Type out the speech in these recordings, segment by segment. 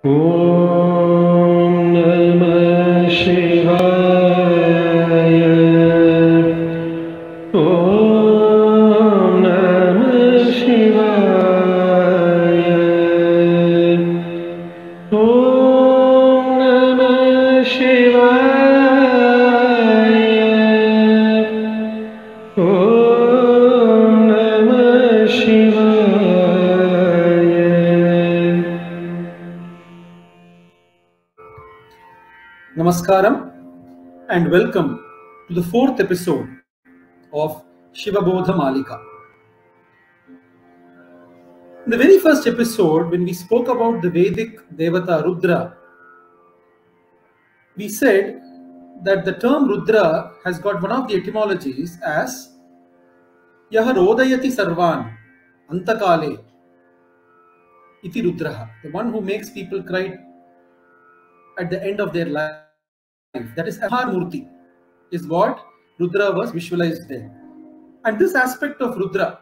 Om Namah Shivaya. Om Namah Shivaya. Om Namah Shivaya. Om Namah Shivaya. Namaskaram and welcome to the fourth episode of Śiva-Bodha-Mālikā. In the very first episode, when we spoke about the Vedic Devata Rudra, we said that the term Rudra has got one of the etymologies as Yaha Rodayati Sarvan Antakale Iti Rudraha, the one who makes people cry at the end of their life. That is Kāma-dahana-mūrti, is what Rudra was visualized there. And this aspect of Rudra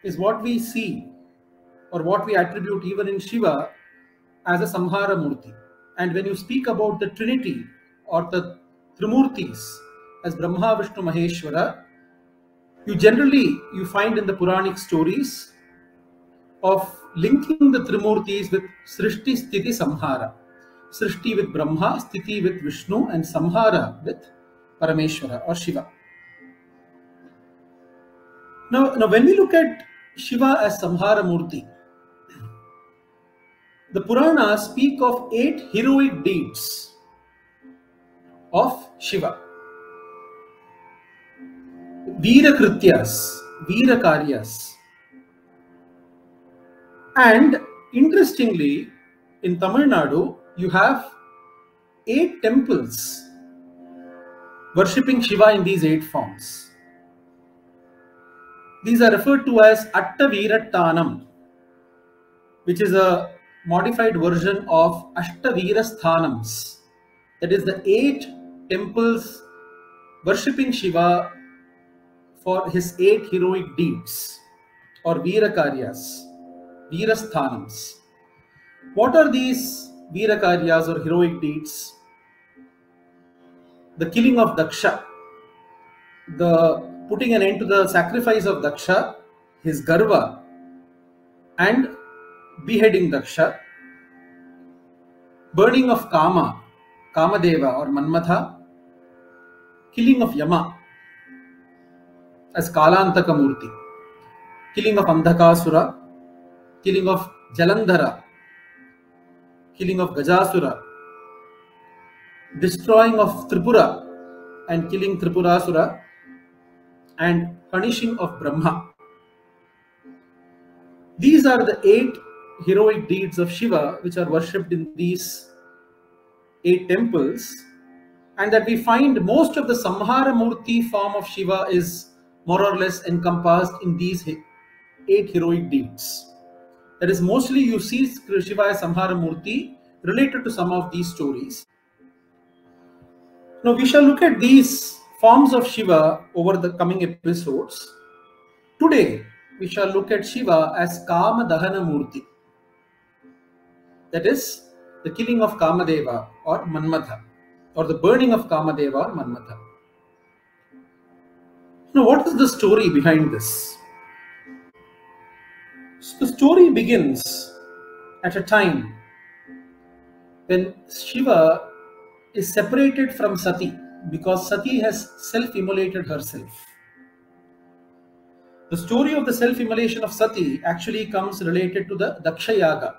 is what we see or what we attribute even in Shiva as a Samhara Murti. And when you speak about the Trinity or the Trimurtis as Brahma, Vishnu, Maheshwara, you find in the Puranic stories of linking the Trimurtis with Srishti, Sthiti, Samhara. Srishti with Brahma, Sthiti with Vishnu, and Samhara with Parameshwara or Shiva. Now when we look at Shiva as Samhara Murti, the Puranas speak of 8 heroic deeds of Shiva. Veera Krityas, Veera Karyas. And interestingly, in Tamil Nadu, you have 8 temples worshipping Shiva in these 8 forms. These are referred to as Atta Veerattanam, which is a modified version of Ashta Veerasthanams. That is the 8 temples worshipping Shiva for his 8 heroic deeds or Veera Karyas, Veerasthanams. What are these Veera Karyas or heroic deeds? The killing of Daksha, the putting an end to the sacrifice of Daksha, his Garva, and beheading Daksha, burning of Kāma-deva or Manmatha, killing of Yama as Kāla-dahana-mūrti, killing of Andhakasura, killing of Jalandhara, killing of Gajasura, destroying of Tripura and killing Tripurasura, and punishing of Brahma. These are the 8 heroic deeds of Shiva which are worshipped in these 8 temples, and that we find most of the Samhara Murti form of Shiva is more or less encompassed in these 8 heroic deeds. That is, mostly you see Shiva as Samhara Murti related to some of these stories. Now we shall look at these forms of Shiva over the coming episodes. Today we shall look at Shiva as Kāma-dahana-mūrti. That is, the killing of Kāma-deva or Manmatha, or the burning of Kāma-deva or Manmatha. Now what is the story behind this? So the story begins at a time when Shiva is separated from Sati because Sati has self-immolated herself. The story of the self-immolation of Sati actually comes related to the Daksha Yaga,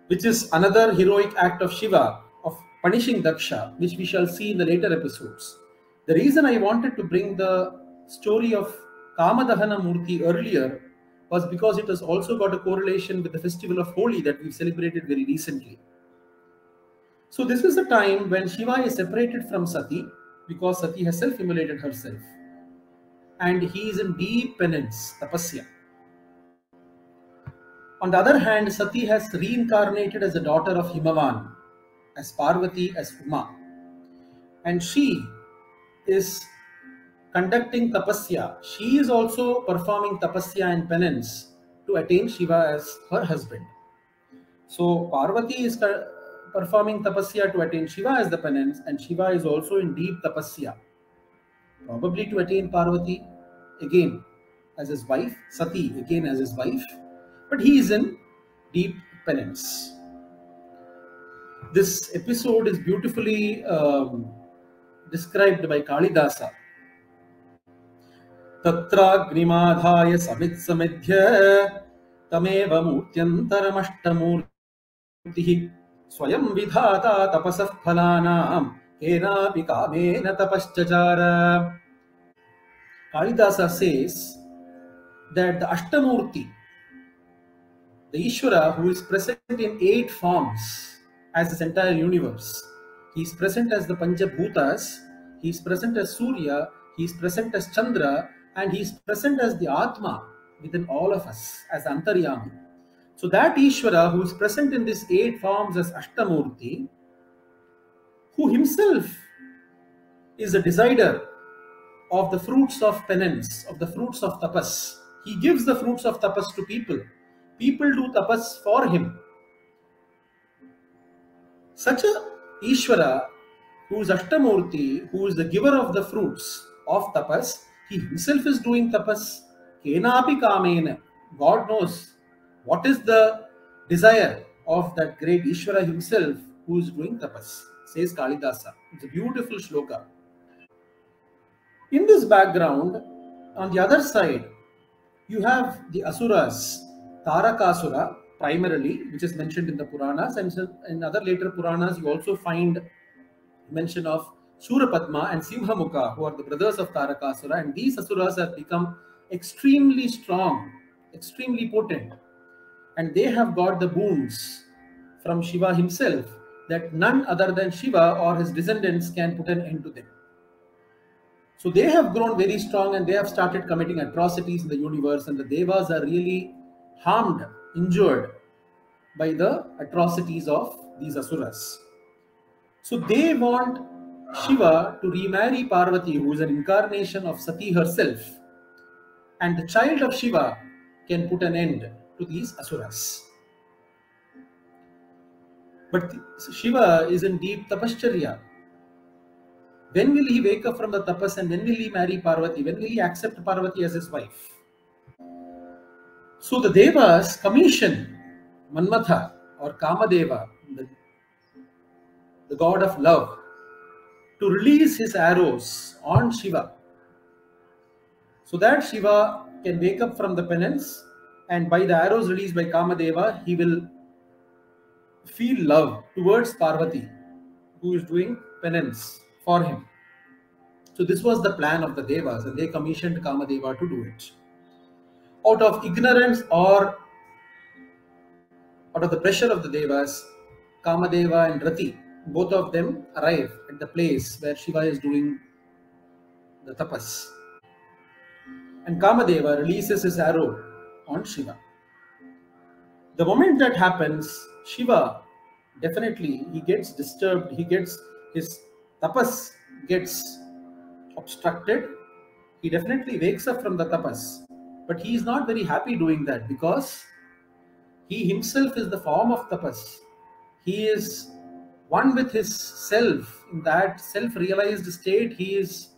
which is another heroic act of Shiva of punishing Daksha, which we shall see in the later episodes. The reason I wanted to bring the story of Kāma-dahana-mūrti earlier was because it has also got a correlation with the festival of Holi that we've celebrated very recently. So this is the time when Shiva is separated from Sati because Sati has self-immolated herself, and he is in deep penance, tapasya. On the other hand, Sati has reincarnated as a daughter of Himavan, as Parvati, as Uma, and she is conducting tapasya. She is also performing tapasya and penance to attain Shiva as her husband. So Parvati is performing tapasya to attain Shiva as the penance, and Shiva is also in deep tapasya, probably to attain Parvati again as his wife, Sati again as his wife, but he is in deep penance. This episode is beautifully described by Kalidasa. Tatragnimadhaya samidsamidhya tamev murtyantaramashtamurtihi swayam vidhata tapasah phalanam kenapi kamena tapaschachara. Kalidasa says that the Ashtamurti, the Ishvara who is present in 8 forms as this entire universe, he is present as the Panchabhutas, he is present as Surya, he is present as Chandra, and he is present as the Atma within all of us as Antaryami. So that Ishvara who is present in these 8 forms as Ashtamurti, who himself is a decider of the fruits of penance, of the fruits of tapas. He gives the fruits of tapas to people. People do tapas for him. Such a Ishvara, who is Ashtamurti, who is the giver of the fruits of tapas, he himself is doing tapas. Kenapi kamena. God knows what is the desire of that great Ishvara himself who is doing tapas, says Kalidasa. It's a beautiful shloka. In this background, on the other side, you have the Asuras, Tarakasura primarily, which is mentioned in the Puranas, and in other later Puranas you also find mention of Shurapadma and Simhamukha, who are the brothers of Tarakasura, and these Asuras have become extremely strong, extremely potent, and they have got the boons from Shiva himself that none other than Shiva or his descendants can put an end to them. So they have grown very strong and they have started committing atrocities in the universe, and the Devas are really harmed, injured by the atrocities of these Asuras. So they want Shiva to remarry Parvati, who is an incarnation of Sati herself, and the child of Shiva can put an end to these Asuras. But Shiva is in deep tapascharya. When will he wake up from the tapas, and when will he marry Parvati? When will he accept Parvati as his wife? So the Devas commission Manmatha or Kāma-deva, the god of love, to release his arrows on Shiva, so that Shiva can wake up from the penance, and by the arrows released by Kāma-deva, he will feel love towards Parvati, who is doing penance for him. So this was the plan of the Devas, and they commissioned Kāma-deva to do it. Out of ignorance or out of the pressure of the Devas, Kāma-deva and Rati, both of them arrive at the place where Shiva is doing the tapas. And Kāma-deva releases his arrow on Shiva. The moment that happens, Shiva definitely, he gets disturbed, his tapas gets obstructed. He definitely wakes up from the tapas, but he is not very happy doing that, because he himself is the form of tapas. He is one with his self. In that self-realized state, he is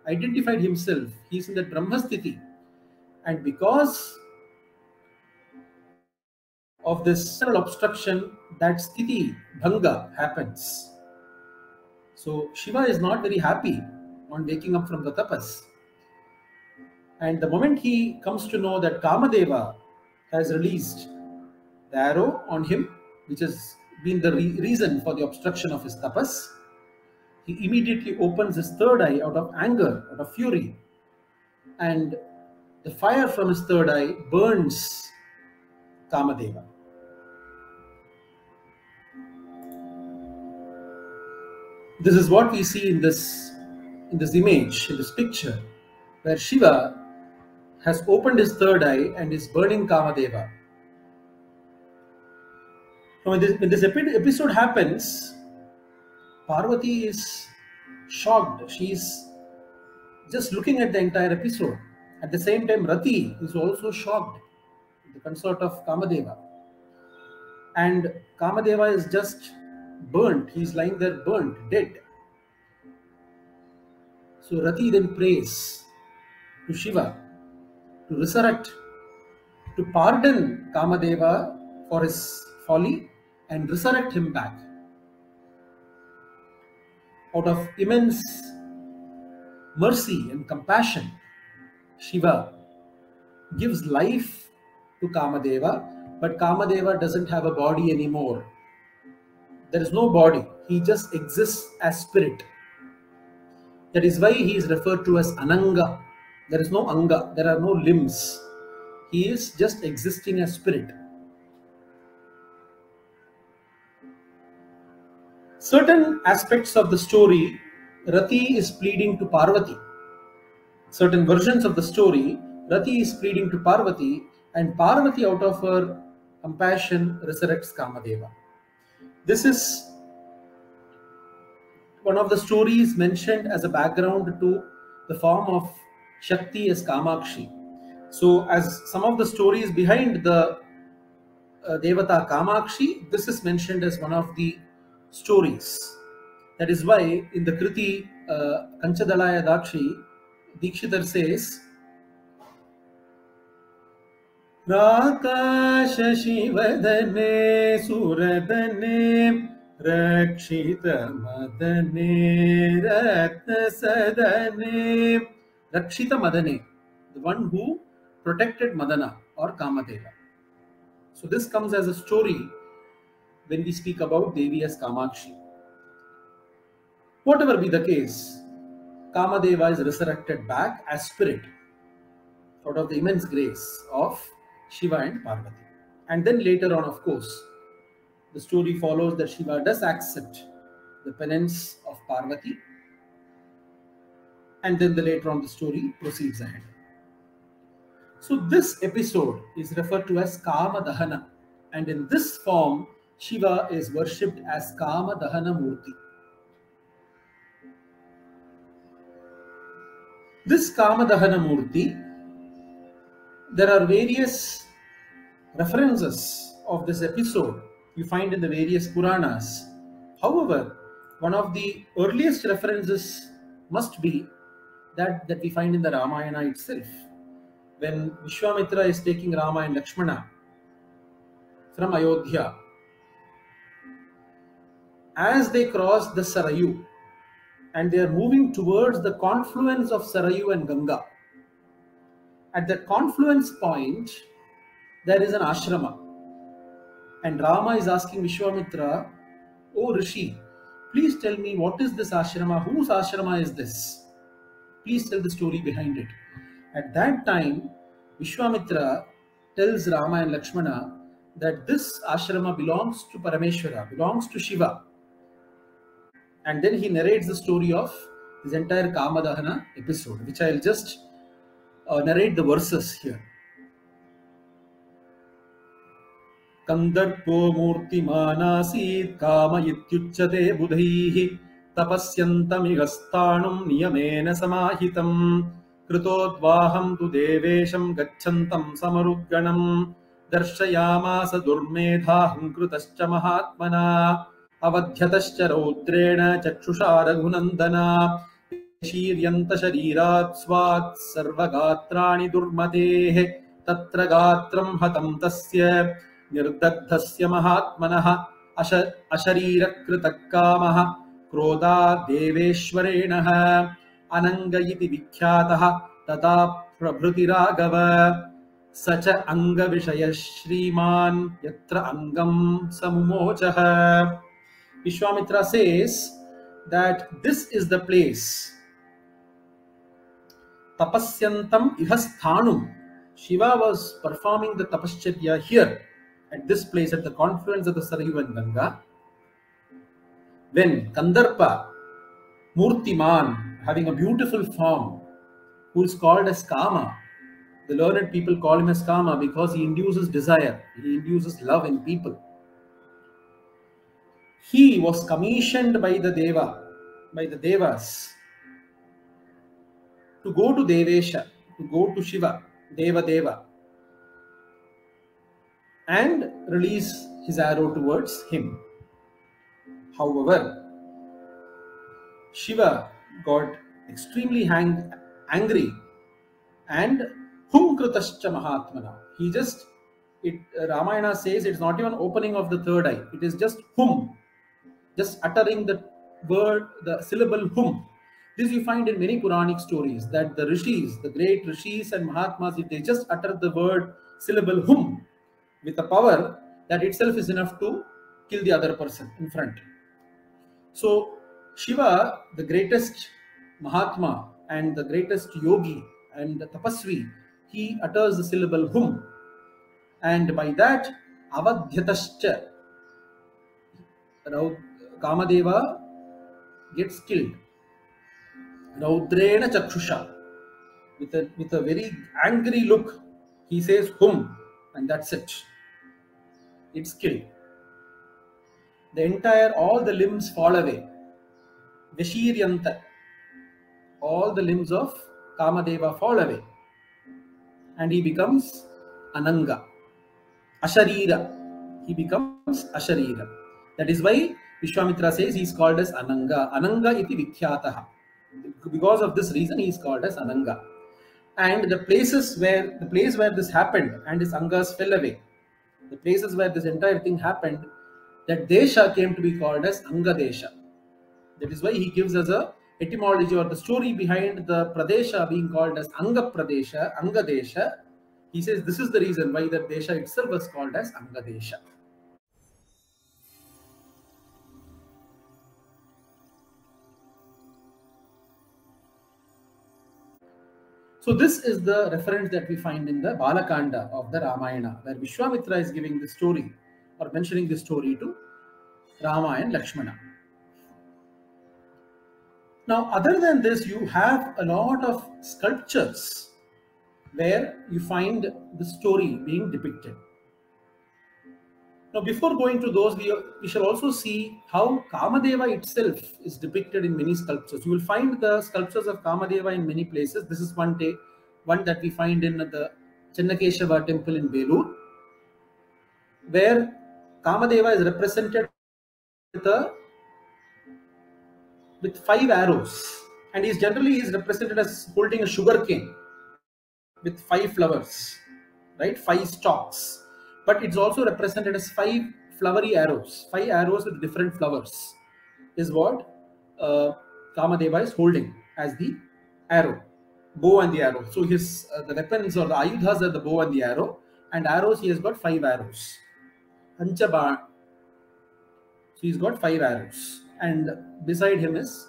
identified himself. He is in that Brahmasthiti. And because of this obstruction, that sthiti bhanga happens. So Shiva is not very happy on waking up from the tapas. And the moment he comes to know that Kāma-deva has released the arrow on him, which has been the reason for the obstruction of his tapas, he immediately opens his third eye out of anger, out of fury, and the fire from his third eye burns Kāma-deva. This is what we see in this image, in this picture, where Shiva has opened his third eye and is burning Kāma-deva. When this episode happens, Parvati is shocked. She is just looking at the entire episode. At the same time, Rati is also shocked, the consort of Kāma-deva. and Kamadeva is just burnt. He's lying there burnt, dead. So Rati then prays to Shiva to resurrect, to pardon Kamadeva for his folly and resurrect him back. Out of immense mercy and compassion, Shiva gives life to Kamadeva, but Kamadeva doesn't have a body anymore. There is no body. He just exists as spirit. That is why he is referred to as Ananga. There is no Anga. There are no limbs. He is just existing as spirit. Certain aspects of the story, Rati is pleading to Parvati. Certain versions of the story, Rati is pleading to Parvati, and Parvati, out of her compassion, resurrects Kamadeva. This is one of the stories mentioned as a background to the form of Shakti as Kamakshi. So, as some of the stories behind the Devata Kamakshi, this is mentioned as one of the stories. That is why in the Kriti Kanchadalaya Dakshi, Dikshitar says, Rakasha Shivadane Suradane Rakshita Madane Ratna Sadane. Rakshita Madane, the one who protected Madana or Kamadeva. So this comes as a story when we speak about Devi as Kamakshi. Whatever be the case, Kamadeva is resurrected back as spirit out of the immense grace of Shiva and Parvati. And then later on, of course, the story follows that Shiva does accept the penance of Parvati, and then later on the story proceeds ahead. So this episode is referred to as Kāma-dahana, and in this form Shiva is worshipped as Kāma-dahana-mūrti. This Kāma-dahana-mūrti, there are various references of this episode you find in the various Puranas. However, one of the earliest references must be that we find in the Ramayana itself. When Vishwamitra is taking Rama and Lakshmana from Ayodhya, as they cross the Sarayu and they are moving towards the confluence of Sarayu and Ganga, at the confluence point there is an ashrama, and Rama is asking Vishwamitra, "O Rishi, please tell me, what is this ashrama? Whose ashrama is this? Please tell the story behind it." At that time, Vishwamitra tells Rama and Lakshmana that this ashrama belongs to Parameshwara, belongs to Shiva. And then he narrates the story of this entire Kāma-dahana episode, which I will just narrate the verses here. Kandarpo murtimanāsīt kāma ityucchate budhaihi tapasyantamigasthanum niyamena samāhitam krutodvāham tu devesham gacchantam samarudganam darshayāmāsa durmedhāham krutascha mahatmana avadhyatascha raudrena chakshusha raghunandana shīryanta sharīrāt svāt sarvagatrāni durmatehe tatra gatram hatam tasya nirdagdhasya mahatmanah asharirакритаккāmah krodhā deveshwarenah ananga iti vikhyatah tata prabhuti raghava sacha anga vishaya shriman yatra angam samumochah. Vishwamitra says that this is the place, tapasyantam ihasthanum. Shiva was performing the tapascharya here at this place at the confluence of the Sarayu and Ganga, when Kandarpa, Murtiman, having a beautiful form, who is called as Kama, the learned people call him as Kama because he induces desire, he induces love in people. He was commissioned by the Devas, to go to Devesha, to go to Shiva, Deva, and release his arrow towards him. However, Shiva got extremely angry and hum kritascha mahatmana. He just, Ramayana says it's not even opening of the third eye. It is just hum, just uttering the word, the syllable hum. This you find in many Puranic stories, that the rishis, the great rishis and mahatmas, if they just utter the word syllable hum with a power, that itself is enough to kill the other person in front. So Shiva, the greatest mahatma and the greatest yogi and the tapasvi, he utters the syllable hum, and by that avadhyatascha, Kāma-deva gets killed. Raudrena chakshusha, with a very angry look, he says hum, and that's it. It's killed. All the limbs fall away. Vishiryanta, all the limbs of Kāma-deva fall away, and he becomes Ananga, Asharira. He becomes Asharira. That is why Vishwamitra says he is called as Ananga. Ananga iti vikhyataha. Because of this reason, he is called as Ananga. And the place where this happened and his angas fell away, the places where this entire thing happened, that desha came to be called as Anga Desha. That is why he gives us a etymology or the story behind the Pradesha being called as Anga Pradesha, Anga Desha. He says this is the reason why the Desha itself was called as Anga Desha. So this is the reference that we find in the Balakanda of the Ramayana, where Vishwamitra is giving the story or mentioning the story to Rama and Lakshmana. Now, other than this, you have a lot of sculptures where you find the story being depicted. Now, before going to those, we shall also see how Kāma-deva itself is depicted in many sculptures. You will find the sculptures of Kāma-deva in many places. This is one that we find in the Chennakeshava temple in Belur, where Kāma-deva is represented with 5 arrows, and is generally represented as holding a sugar cane with 5 flowers, right? 5 stalks. But it's also represented as 5 flowery arrows. 5 arrows with different flowers is what Kāma-deva is holding as the arrow, bow and the arrow. So his the weapons or the ayudhas are the bow and the arrow, and arrows he has got 5 arrows. Panchabha. So he's got 5 arrows, and beside him is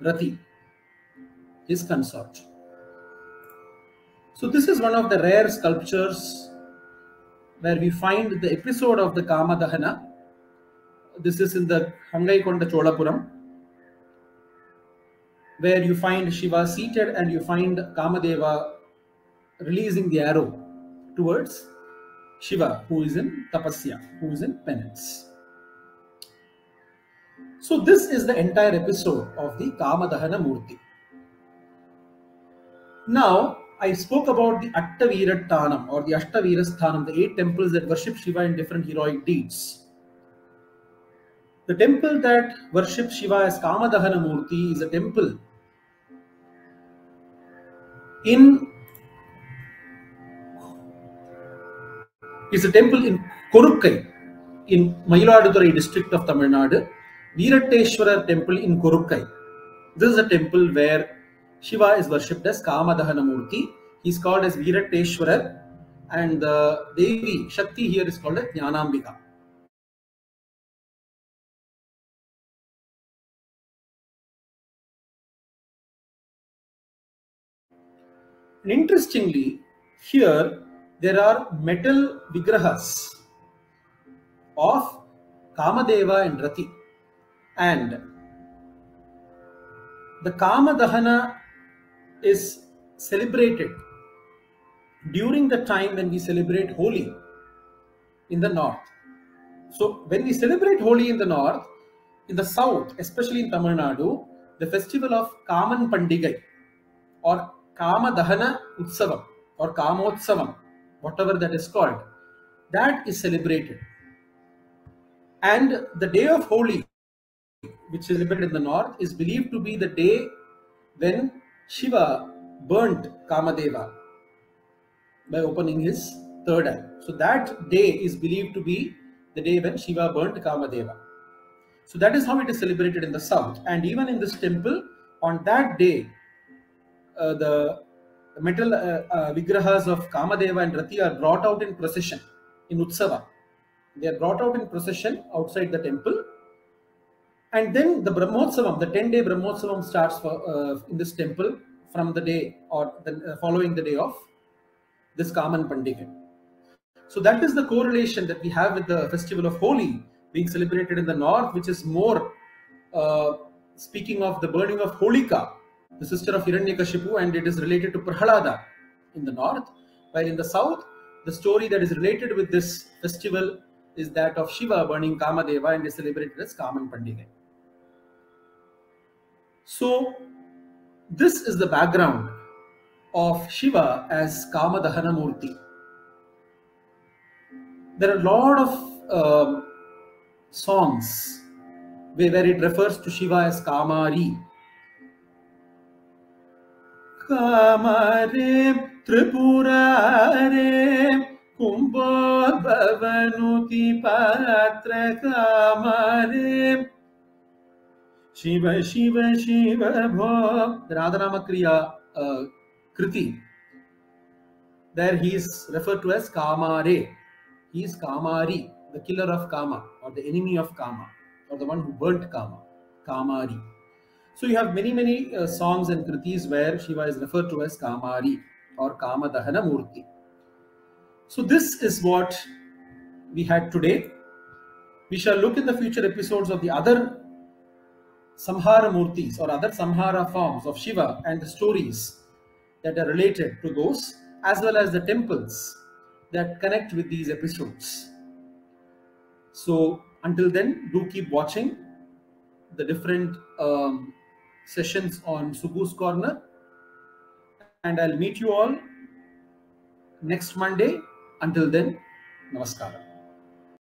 Rati, his consort. So this is one of the rare sculptures where we find the episode of the Kāma-dahana. This is in the Hangaikonda Cholapuram, where you find Shiva seated and you find Kāma-deva releasing the arrow towards Shiva, who is in tapasya, who is in penance. So this is the entire episode of the Kāma-dahana-mūrti. Now, I spoke about the Attavirattanam or the Ashtavirasthanam, the 8 temples that worship Shiva in different heroic deeds. The temple that worships Shiva as Kāma-dahana-mūrti is a temple in Korukkai, in Mayiladurai district of Tamil Nadu. Veeratteshwarar temple in Korukkai. This is a temple where Shiva is worshipped as Kāma-dahana-mūrti. He is called as Veeratteshwarar, and the Devi Shakti here is called as Jnanambika. And interestingly, here there are metal vigrahas of Kāma-deva and Rati, and the Kāma-dahana is celebrated during the time when we celebrate Holi in the north. So when we celebrate Holi in the north, in the south, especially in Tamil Nadu, the festival of Kaman Pandigai or Kāma-dahana Utsavam or Kāmotsavam, whatever that is called, that is celebrated. And the day of Holi, which is celebrated in the north, is believed to be the day when Shiva burnt Kāma-deva by opening his third eye. So that day is believed to be the day when Shiva burnt Kāma-deva. So that is how it is celebrated in the south. And even in this temple, on that day, the metal vigrahas of Kāma-deva and Rati are brought out in procession in Utsava. They are brought out in procession outside the temple. And then the Brahmotsavam, the 10-day Brahmotsavam starts in this temple from the day or the following the day of this Kāman Pandika. So that is the correlation that we have with the festival of Holi being celebrated in the north, which is more speaking of the burning of Holika, the sister of Hiranyakashipu, and it is related to Prahalada in the north, while in the south, the story that is related with this festival is that of Shiva burning Kāma-deva and is celebrated as Kāman Pandika. So this is the background of Shiva as Kāma-dahana-mūrti. There are a lot of songs where it refers to Shiva as Kāmari. Kāmare Tripurare Kumbhodhavanuti Patra Kāmare Shiva Shiva Shiva Bho. The Radharama Kriya Kriti. There he is referred to as Kāmare. He is Kāmari, the killer of Kama, or the enemy of Kama, or the one who burnt Kama, Kāmari. So you have many songs and kritis where Shiva is referred to as Kāmari or Kāma-dahana-mūrti. So this is what we had today. We shall look in the future episodes of the other Samhara Murtis or other Samhara forms of Shiva and the stories that are related to those, as well as the temples that connect with these episodes. So until then, do keep watching the different sessions on Subhu's Corner, and I'll meet you all next Monday. Until then, Namaskara.